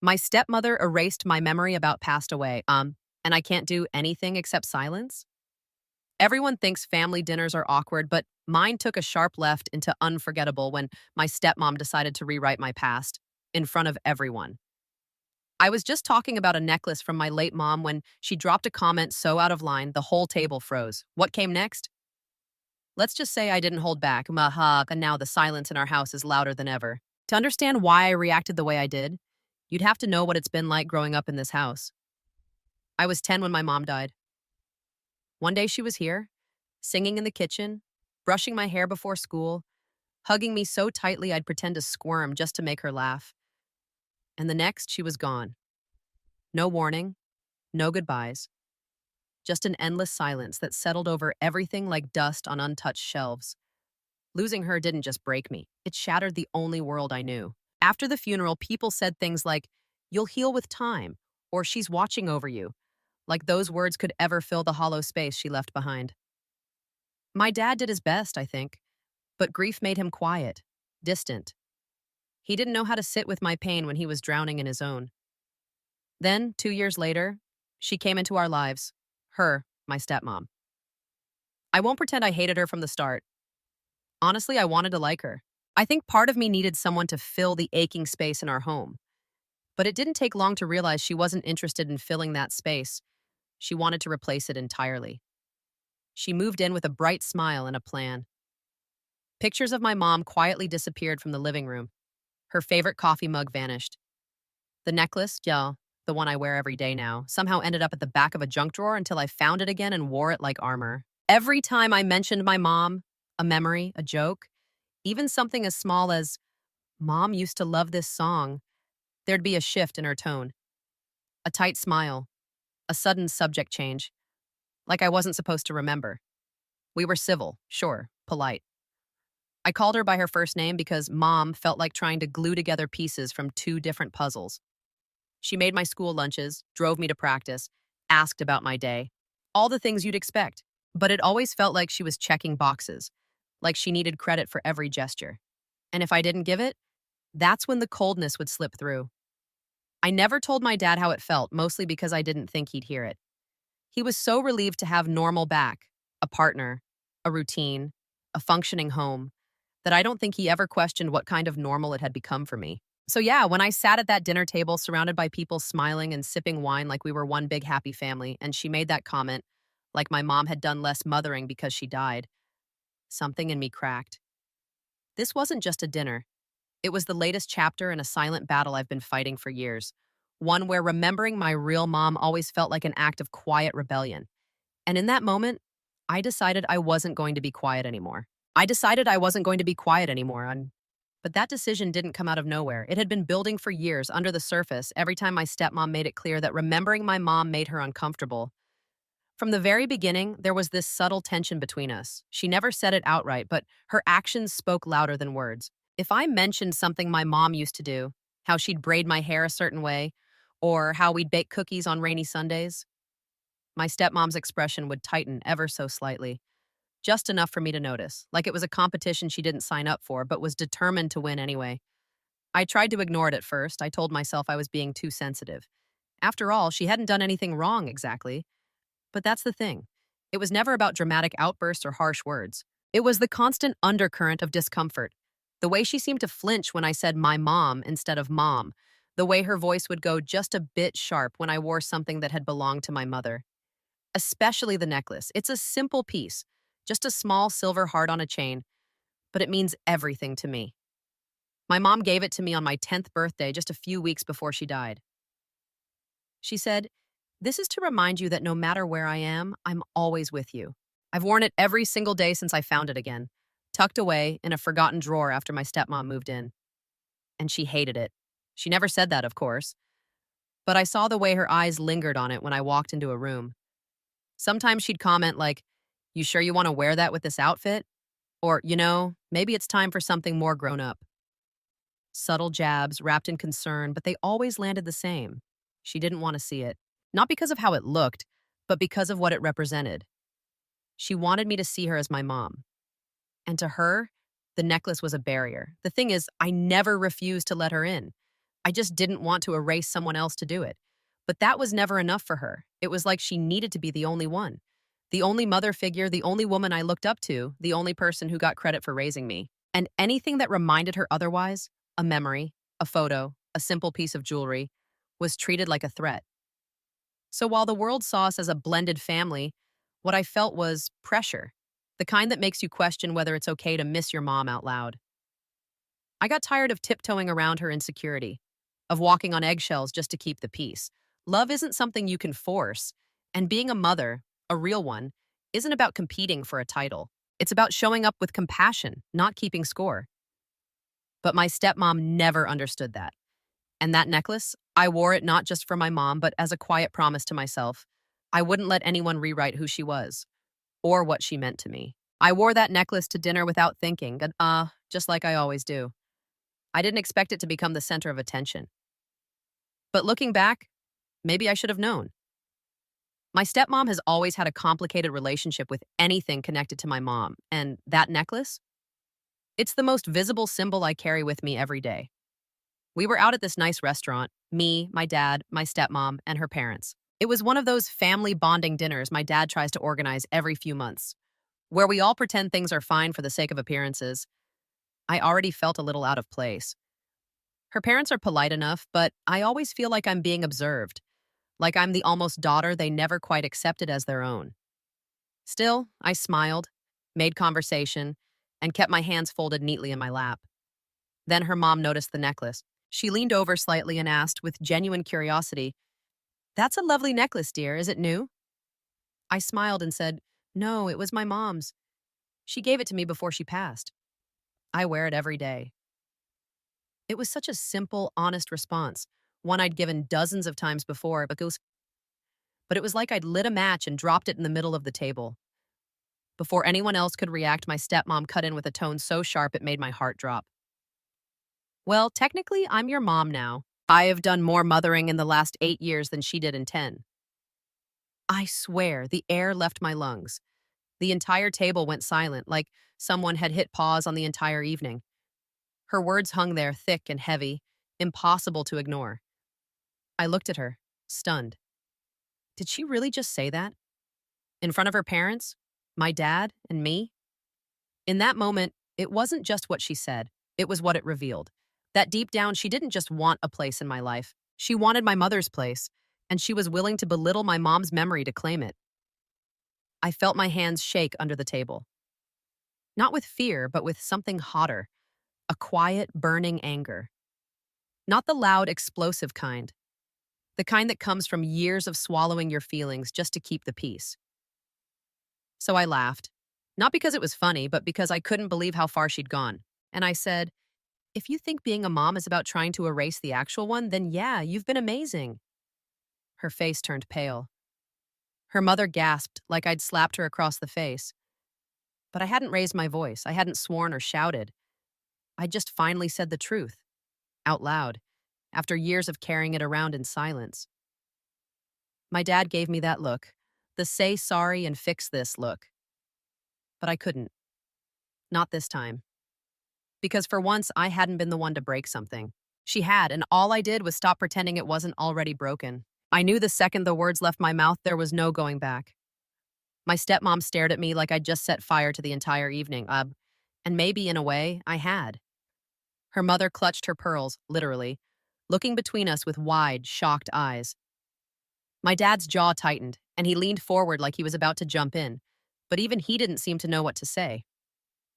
My stepmother erased my memory about passed away, and I can't do anything except silence? Everyone thinks family dinners are awkward, but mine took a sharp left into unforgettable when my stepmom decided to rewrite my past in front of everyone. I was just talking about a necklace from my late mom when she dropped a comment so out of line, the whole table froze. What came next? Let's just say I didn't hold back, maha, and now the silence in our house is louder than ever. To understand why I reacted the way I did, you'd have to know what it's been like growing up in this house. I was 10 when my mom died. One day she was here, singing in the kitchen, brushing my hair before school, hugging me so tightly I'd pretend to squirm just to make her laugh. And the next, she was gone. No warning, no goodbyes. Just an endless silence that settled over everything like dust on untouched shelves. Losing her didn't just break me, it shattered the only world I knew. After the funeral, people said things like, "You'll heal with time," or "She's watching over you," like those words could ever fill the hollow space she left behind. My dad did his best, I think, but grief made him quiet, distant. He didn't know how to sit with my pain when he was drowning in his own. Then, 2 years later, she came into our lives. Her, my stepmom. I won't pretend I hated her from the start. Honestly, I wanted to like her. I think part of me needed someone to fill the aching space in our home. But it didn't take long to realize she wasn't interested in filling that space. She wanted to replace it entirely. She moved in with a bright smile and a plan. Pictures of my mom quietly disappeared from the living room. Her favorite coffee mug vanished. The necklace, yeah, the one I wear every day now, somehow ended up at the back of a junk drawer until I found it again and wore it like armor. Every time I mentioned my mom, a memory, a joke, even something as small as, "Mom used to love this song," there'd be a shift in her tone. A tight smile, a sudden subject change, like I wasn't supposed to remember. We were civil, sure, polite. I called her by her first name because mom felt like trying to glue together pieces from two different puzzles. She made my school lunches, drove me to practice, asked about my day. All the things you'd expect. But it always felt like she was checking boxes, like she needed credit for every gesture. And if I didn't give it, that's when the coldness would slip through. I never told my dad how it felt, mostly because I didn't think he'd hear it. He was so relieved to have normal back, a partner, a routine, a functioning home, that I don't think he ever questioned what kind of normal it had become for me. So yeah, when I sat at that dinner table surrounded by people smiling and sipping wine like we were one big happy family, and she made that comment, like my mom had done less mothering because she died, something in me cracked. This wasn't just a dinner. It was the latest chapter in a silent battle I've been fighting for years. One where remembering my real mom always felt like an act of quiet rebellion. And in that moment, I decided I wasn't going to be quiet anymore. I decided I wasn't going to be quiet anymore. But that decision didn't come out of nowhere. It had been building for years under the surface every time my stepmom made it clear that remembering my mom made her uncomfortable. From the very beginning, there was this subtle tension between us. She never said it outright, but her actions spoke louder than words. If I mentioned something my mom used to do, how she'd braid my hair a certain way, or how we'd bake cookies on rainy Sundays, my stepmom's expression would tighten ever so slightly. Just enough for me to notice, like it was a competition she didn't sign up for, but was determined to win anyway. I tried to ignore it at first. I told myself I was being too sensitive. After all, she hadn't done anything wrong exactly. But that's the thing. It was never about dramatic outbursts or harsh words. It was the constant undercurrent of discomfort. The way she seemed to flinch when I said my mom instead of mom. The way her voice would go just a bit sharp when I wore something that had belonged to my mother. Especially the necklace. It's a simple piece, just a small silver heart on a chain, but it means everything to me. My mom gave it to me on my 10th birthday just a few weeks before she died. She said, "This is to remind you that no matter where I am, I'm always with you." I've worn it every single day since I found it again, tucked away in a forgotten drawer after my stepmom moved in. And she hated it. She never said that, of course, but I saw the way her eyes lingered on it when I walked into a room. Sometimes she'd comment like, "You sure you want to wear that with this outfit?" Or, "Maybe it's time for something more grown up." Subtle jabs wrapped in concern, but they always landed the same. She didn't want to see it. Not because of how it looked, but because of what it represented. She wanted me to see her as my mom. And to her, the necklace was a barrier. The thing is, I never refused to let her in. I just didn't want to erase someone else to do it. But that was never enough for her. It was like she needed to be the only one. The only mother figure, the only woman I looked up to, the only person who got credit for raising me. And anything that reminded her otherwise, a memory, a photo, a simple piece of jewelry, was treated like a threat. So while the world saw us as a blended family, what I felt was pressure, the kind that makes you question whether it's okay to miss your mom out loud. I got tired of tiptoeing around her insecurity, of walking on eggshells just to keep the peace. Love isn't something you can force, and being a mother, a real one, isn't about competing for a title. It's about showing up with compassion, not keeping score. But my stepmom never understood that. And that necklace, I wore it not just for my mom, but as a quiet promise to myself. I wouldn't let anyone rewrite who she was or what she meant to me. I wore that necklace to dinner without thinking, and just like I always do. I didn't expect it to become the center of attention. But looking back, maybe I should have known. My stepmom has always had a complicated relationship with anything connected to my mom, and that necklace? It's the most visible symbol I carry with me every day. We were out at this nice restaurant, me, my dad, my stepmom, and her parents. It was one of those family bonding dinners my dad tries to organize every few months, where we all pretend things are fine for the sake of appearances. I already felt a little out of place. Her parents are polite enough, but I always feel like I'm being observed, like I'm the almost daughter they never quite accepted as their own. Still, I smiled, made conversation, and kept my hands folded neatly in my lap. Then her mom noticed the necklace. She leaned over slightly and asked, with genuine curiosity, "That's a lovely necklace, dear. Is it new?" I smiled and said, "No, it was my mom's. She gave it to me before she passed. I wear it every day." It was such a simple, honest response, one I'd given dozens of times before, but it was like I'd lit a match and dropped it in the middle of the table. Before anyone else could react, my stepmom cut in with a tone so sharp it made my heart drop. "Well, technically, I'm your mom now. I have done more mothering in the last 8 years than she did in 10. I swear, the air left my lungs. The entire table went silent, like someone had hit pause on the entire evening. Her words hung there, thick and heavy, impossible to ignore. I looked at her, stunned. Did she really just say that? In front of her parents? My dad and me? In that moment, it wasn't just what she said, it was what it revealed. That deep down, she didn't just want a place in my life. She wanted my mother's place, and she was willing to belittle my mom's memory to claim it. I felt my hands shake under the table. Not with fear, but with something hotter, a quiet, burning anger. Not the loud, explosive kind, the kind that comes from years of swallowing your feelings just to keep the peace. So I laughed, not because it was funny, but because I couldn't believe how far she'd gone. And I said, "If you think being a mom is about trying to erase the actual one, then yeah, you've been amazing." Her face turned pale. Her mother gasped like I'd slapped her across the face. But I hadn't raised my voice. I hadn't sworn or shouted. I just finally said the truth, out loud, after years of carrying it around in silence. My dad gave me that look, the say sorry and fix this look. But I couldn't. Not this time. Because for once, I hadn't been the one to break something. She had, and all I did was stop pretending it wasn't already broken. I knew the second the words left my mouth, there was no going back. My stepmom stared at me like I'd just set fire to the entire evening, and maybe, in a way, I had. Her mother clutched her pearls, literally, looking between us with wide, shocked eyes. My dad's jaw tightened, and he leaned forward like he was about to jump in, but even he didn't seem to know what to say.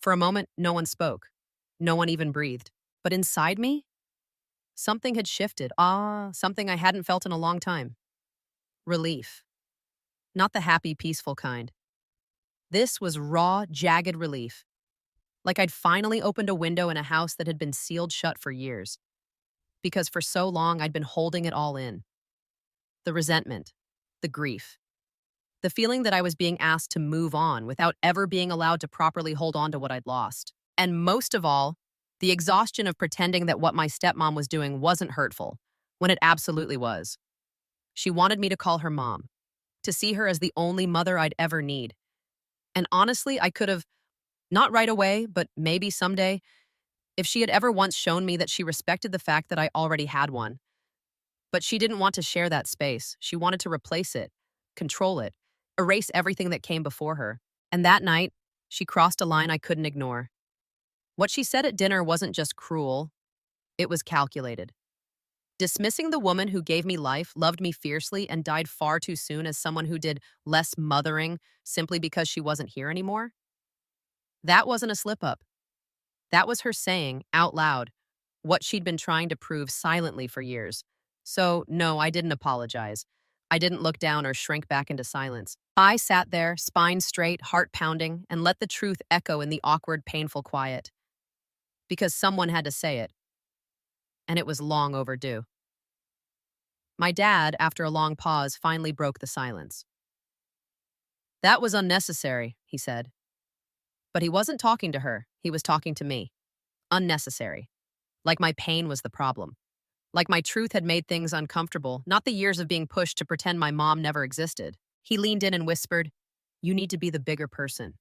For a moment, no one spoke. No one even breathed. But inside me, something had shifted. Something I hadn't felt in a long time. Relief. Not the happy, peaceful kind. This was raw, jagged relief. Like I'd finally opened a window in a house that had been sealed shut for years. Because for so long, I'd been holding it all in. The resentment, the grief, the feeling that I was being asked to move on without ever being allowed to properly hold on to what I'd lost. And most of all, the exhaustion of pretending that what my stepmom was doing wasn't hurtful, when it absolutely was. She wanted me to call her mom, to see her as the only mother I'd ever need. And honestly, I could have, not right away, but maybe someday, If she had ever once shown me that she respected the fact that I already had one. But she didn't want to share that space. She wanted to replace it, control it, erase everything that came before her. And that night, she crossed a line I couldn't ignore. What she said at dinner wasn't just cruel, it was calculated. Dismissing the woman who gave me life, loved me fiercely, and died far too soon as someone who did less mothering simply because she wasn't here anymore? That wasn't a slip up. That was her saying, out loud, what she'd been trying to prove silently for years. So, no, I didn't apologize. I didn't look down or shrink back into silence. I sat there, spine straight, heart pounding, and let the truth echo in the awkward, painful quiet. Because someone had to say it, and it was long overdue. My dad, after a long pause, finally broke the silence. That was unnecessary, he said. But he wasn't talking to her, he was talking to me. Unnecessary. Like my pain was the problem. Like my truth had made things uncomfortable, not the years of being pushed to pretend my mom never existed. He leaned in and whispered, "You need to be the bigger person.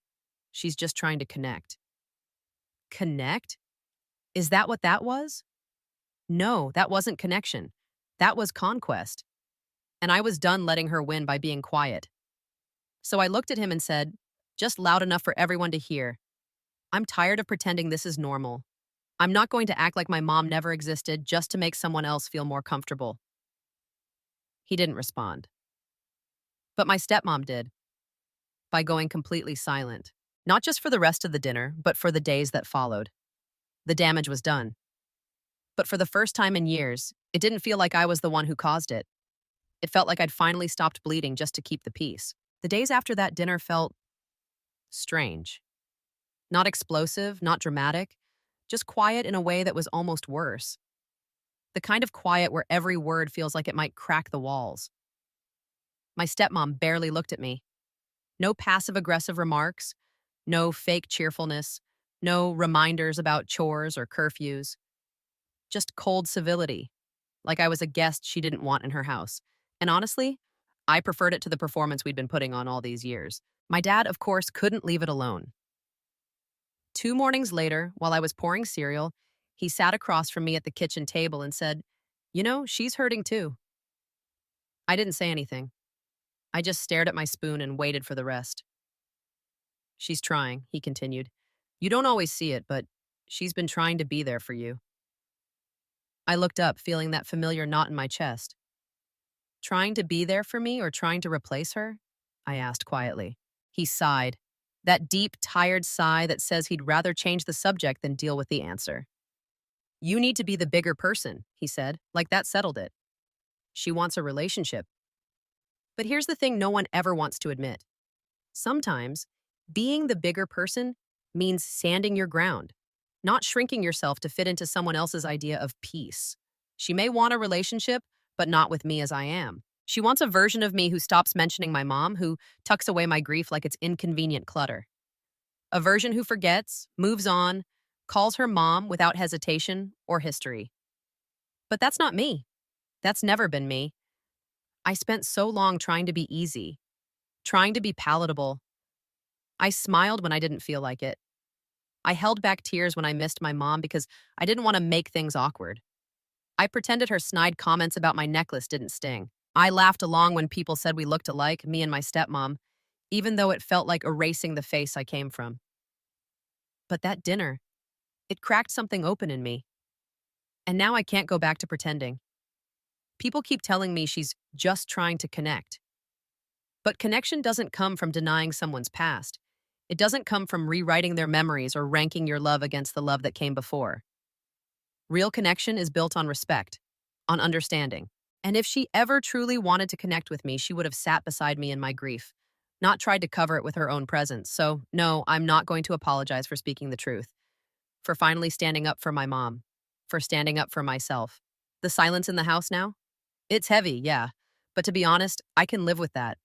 She's just trying to connect." Connect? Is that what that was? No, that wasn't connection. That was conquest. And I was done letting her win by being quiet. So I looked at him and said, just loud enough for everyone to hear, "I'm tired of pretending this is normal. I'm not going to act like my mom never existed just to make someone else feel more comfortable." He didn't respond. But my stepmom did, by going completely silent. Not just for the rest of the dinner, but for the days that followed. The damage was done. But for the first time in years, it didn't feel like I was the one who caused it. It felt like I'd finally stopped bleeding just to keep the peace. The days after that dinner felt strange. Not explosive, not dramatic, just quiet in a way that was almost worse. The kind of quiet where every word feels like it might crack the walls. My stepmom barely looked at me. No passive-aggressive remarks, no fake cheerfulness, no reminders about chores or curfews. Just cold civility, like I was a guest she didn't want in her house. And honestly, I preferred it to the performance we'd been putting on all these years. My dad, of course, couldn't leave it alone. 2 mornings later, while I was pouring cereal, he sat across from me at the kitchen table and said, "You know, she's hurting too." I didn't say anything. I just stared at my spoon and waited for the rest. "She's trying," he continued. "You don't always see it, but she's been trying to be there for you." I looked up, feeling that familiar knot in my chest. "Trying to be there for me or trying to replace her?" I asked quietly. He sighed. That deep, tired sigh that says he'd rather change the subject than deal with the answer. "You need to be the bigger person," he said, like that settled it. "She wants a relationship." But here's the thing no one ever wants to admit. Sometimes, being the bigger person means standing your ground, not shrinking yourself to fit into someone else's idea of peace. She may want a relationship, but not with me as I am. She wants a version of me who stops mentioning my mom, who tucks away my grief like it's inconvenient clutter. A version who forgets, moves on, calls her mom without hesitation or history. But that's not me. That's never been me. I spent so long trying to be easy, trying to be palatable. I smiled when I didn't feel like it. I held back tears when I missed my mom because I didn't want to make things awkward. I pretended her snide comments about my necklace didn't sting. I laughed along when people said we looked alike, me and my stepmom, even though it felt like erasing the face I came from. But that dinner, it cracked something open in me. And now I can't go back to pretending. People keep telling me she's just trying to connect. But connection doesn't come from denying someone's past. It doesn't come from rewriting their memories or ranking your love against the love that came before. Real connection is built on respect, on understanding. And if she ever truly wanted to connect with me, she would have sat beside me in my grief, not tried to cover it with her own presence. So, no, I'm not going to apologize for speaking the truth, for finally standing up for my mom, for standing up for myself. The silence in the house now? It's heavy, yeah. But to be honest, I can live with that.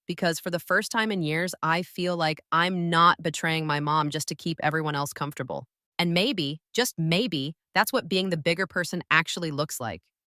Because for the first time in years, I feel like I'm not betraying my mom just to keep everyone else comfortable. And maybe, just maybe, that's what being the bigger person actually looks like.